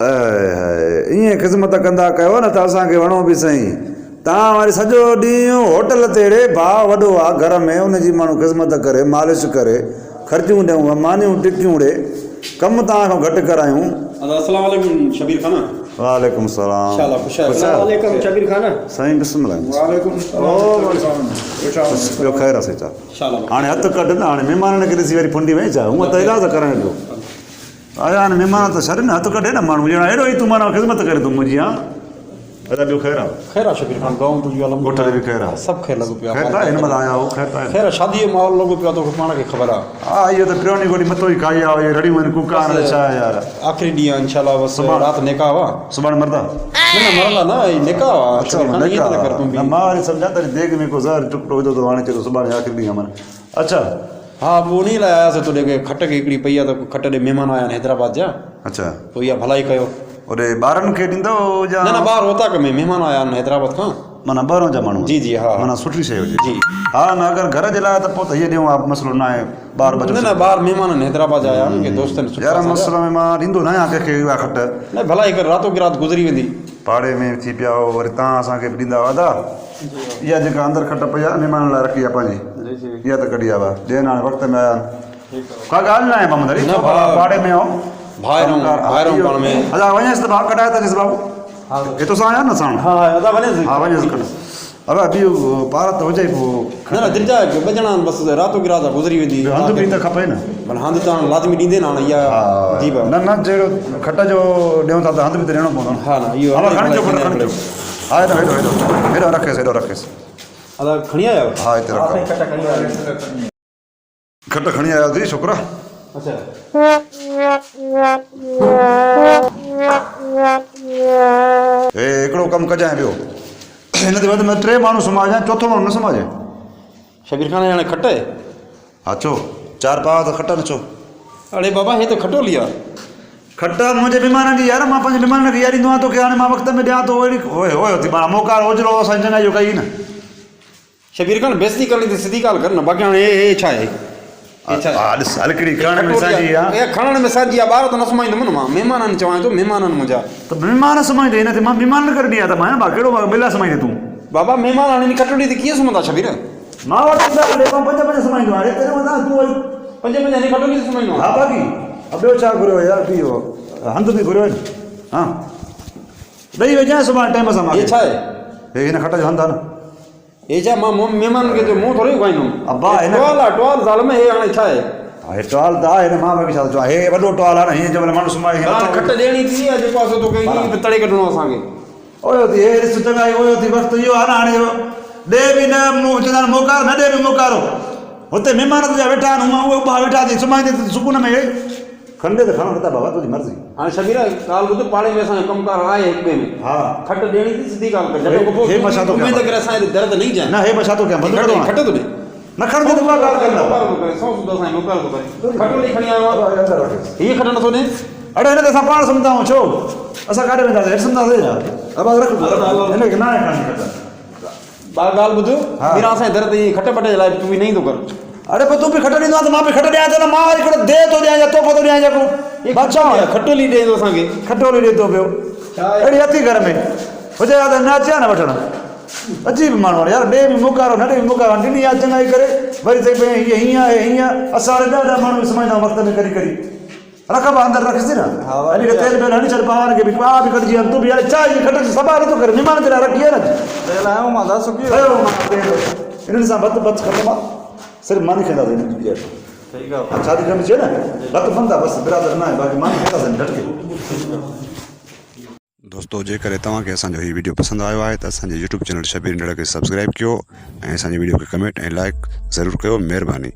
ईअं ख़िदमत कंदा कयो न त असांखे वणो बि सही। तव्हां वरी सॼो ॾींहुं होटल ते रे भाउ वॾो आहे घर में, उनजी माण्हू ख़िदमत करे, मालिश करे, ख़र्चियूं ॾियूं, मानियूं टिकियूं ॾे, कमु तव्हां खां घटि करायूं। अस्सलाम वालेकुम शबीर खान। वालेकुम सलाम। अस्सलाम वालेकुम शबीर खान। साईं बिस्मिल्लाह। वालेकुम सलाम। ॿियो ख़ैर आहे साईं। हाणे हथु कढ न, हाणे महिमाननि खे ॾिसी वरी फुंडी वई छा? हूअं त इलाज कराइण ॾियो। आया हाणे महिमान त छॾ न, हथु कढे न माण्हू, ॼणा हेॾो ई तूं माना ख़िदमत करे तूं मुंहिंजी। हा ॿियो ख़ैर आहे? ख़ैर आहे शबीर खान, गांव तुंहिंजो अलम ॻोठ बि ख़ैर आहे? सभु ख़ैर लॻो पियो ख़ैर आहे, हिन महिल आया हो ख़ैर आहे? ख़ैर शादी जो माहौल लॻो पियो आहे, तोखे पाण खे ख़बर आहे। हा इहो त पियोनी गोॾी मथो ई खाई आहे, इहे रड़ियूं आहिनि कुका आहिनि, छा आहे यार। आख़िरी ॾींहुं आहे इंशाल्लाह, बसि राति निकाह आहे। सुभाणे मरदा? न मरंदा न, निकाह आहे। न मां वरी सम्झा त देग में को ज़हर टुकड़ो विधो त हाणे चयो सुभाणे आख़िरी ॾींहुं आहे माना। अच्छा हा, पोइ उन लाइ आयासीं तोॾे खे खट खे हिकिड़ी पई आहे त खट ॾे महिमान आया आहिनि हैदराबाद जा। अच्छा पोइ इहा भलाई कयो। होॾे ॿारनि खे ॾींदो या? न ॿार रोहतक में महिमान आया आहिनि हैदराबाद खां, माना ॿाहिरों जा माण्हू? जी जी हा, माना सुठी शइ हुजे जी। हा न अगरि घर जे लाइ त पोइ त हीअ ॾियूं आहे, मसइलो न आहे। ॿार बचो न ॿार महिमान आहिनि हैदराबाद जा आया आहिनि, दोस्तनि यार मसइलो में मां ॾींदो न आहियां कंहिंखे इहा खट। न भलाई करे रातो की राति गुज़री वेंदी। पाड़े में थी पिया हो, वरी तव्हां असांखे बि ॾींदा हुआ दा। इहा जेका अंदरि खट पई आहे महिमाननि लाइ रखी आहे पंहिंजी, इहा त कढी आहे ॾियनि हाणे वक़्त में आया आहिनि। का ॻाल्हि न आहे ममदरी, पाड़े में आओ ॿाहिरों पाण में। अच्छा वञेसि त भाउ कढाए त ॾिस बाबू, हितो सां आया न साण? हा वञेसि। हा वञेसि कढ। अब ॿियो पार त हुजे पोइ। न दिलजा ॿ ॼणा बसि रातो की राति गुज़री वेंदी। हंधि बि त खपे न, माना हंधि त हाणे लाज़मी ॾींदे न हाणे इहा। जी न न जहिड़ो खट जो ॾियूं था त हंधि बि त ॾियणो पवंदो। हा न इहो खणी अचो, खणी अचो। हा हेॾो हेॾो हेॾो हेॾो रखेसि, हेॾो रखेसि। अदा खणी आयो? हा हिते रखो। खट खणी आया थी छोकिरा। अच्छा हे हिकिड़ो कमु कजांइ ॿियो, हिन ते वधि में 3 माण्हू सुम्हारिजांइ, चोथों माण्हू न सुम्हारिजांइ। शबीर खान हाणे खट आहे? हा चओ, 4 पाव त खट न चओ। अड़े बाबा हे त खटोली आहे। खट मुंहिंजे महिमाननि जी यार, मां पंहिंजे महिमाननि खे इहा ॾींदो आहियां तोखे। हाणे मां वक़्त में ॾियां थो अहिड़ी होयो थी माना मोकार ओजिरो असां चङा इहो कई न। शबीर खान बेइज़ती करणी त सिधी ॻाल्हि कर न, बाक़ी हाणे हे छा आहे? हा ॾिस हलकड़ी खणण में साईं आहे। हे खणण में साईं आहे, ॿार त न सुम्हाईंदुमि न मां, महिमाननि चवां थो, महिमाननि मुंहिंजा। त महिमान सुम्हाईंदे हिन ते मां महिमान न करे ॾियां त मां कहिड़ो बिला सुम्हाईंदे तूं? बाबा महिमान हाणे इन खटोली ते कीअं सुम्हंदा शबीर? मां वटि 5 सुम्हाईंदो हाणे तेरे वञा तूं वरी 5 हिन खटोली ते सुम्हाईंदो? हा बाक़ी ॿियो छा घुरियो यार? इहो हंधि बि घुरियो आहिनि। हा ॾेई वेजांइ सुभाणे टाइम सां। हे छा आहे? हे हिन खट जो हंधि आहे न। हे छा मां महिमाननि खे जो मुंहुं थोरी घुराईंदुमि? अब्बा हिन टोल आहे, टोल ज़ाल में। हे हाणे छा आहे? हा हे टोल त आहे न, मां बाक़ी छा थो चवां, हे वॾो टोल आहे न। हीअं जंहिं महिल माण्हू सुम्हाए खट ॾियणी थी आहे, जेको आहे तोखे ईअं तड़े कढणो असांखे। ओयो थी हे ॾिस चङा ओयो थी, वक़्तु इहो आहे न हाणे ॾे बि न चवंदा आहिनि मोकार, न ॾे बि मोकारो। हुते महिमान तुंहिंजा वेठा आहिनि, हूअं उहे ॿ वेठा थी सुम्हाईंदे त सुकून में खंडे त खणो नथा बाबा, तुंहिंजी मर्ज़ी। हाणे शबीर ॻाल्हि ॿुध, पाड़े में असांजो कमकार आहे हिक ॿिए में। हा खट ॾियणी थी, सिधी ॻाल्हि कर। हे मां छा थो कयां? करे असांजे दर्द नहीं जाए। न हे मां छा थो कयां? बंदि करो खट थो ॾे न खणंदे त ॻाल्हि कंदा। खटोली खणी आयो आहे, हीअ खट नथो ॾे। अड़े हिन ते असां पाण सुम्हंदा आहियूं, छो असां काॾे वेंदासीं? हेठि सुम्हंदासीं छा? अब रख हिनखे न आहे खणी खट। ॻाल्हि ॿुध, ॿीहर असांजे दर ते खट पट जे लाइ तूं बि नहीं थो कर। अरे पोइ तूं बि खट ॾींदो आहे त मां बि खट ॾियां थो न। मां वरी हिकिड़ो दे थो ॾियां या तोहफ़ो थो ॾियां जेको बादशाह खटोली ॾे थो असांखे। खटोली ॾे थो पियो अहिड़ी अती घर में हुजे हा त न अचे हा न वठणु। अजीब माण्हू आहे यार, ॾे बि मोकारो, न ॾे बि मोकारो। ॾिनी आहे चङाई करे वरी चई पई हीअ हीअं आहे हीअं। असां हाणे ॾाढा माण्हू सुम्हाईंदा आहियूं वक़्त में करी करी। रख बि अंदरि रखिसि न, हली तेल वेल हणी छॾ, पवार खे बि पा बि कढिजी तूं बि हाणे छा इहा खट सभा नथो करे? महिमान जे लाइ रखी आहे न। इन्हनि सां बत बत ख़तमु आहे, सिर्फ़ु मानी खाईंदासीं हिननि जी। शादी करणी चाहिए न, बत बंदि आहे बसि, बिरादर न आहे, बाक़ी मानी खाईंदासीं झटके। दोस्तों जेकर तव्हांखे असांजो हीउ वीडियो पसंदि आयो आहे त असांजे यूट्यूब चैनल शबीर निड़र खे सब्सक्राइब कयो ऐं असांजे वीडियो खे कमेंट ऐं लाइक ज़रूरु कयो। महिरबानी।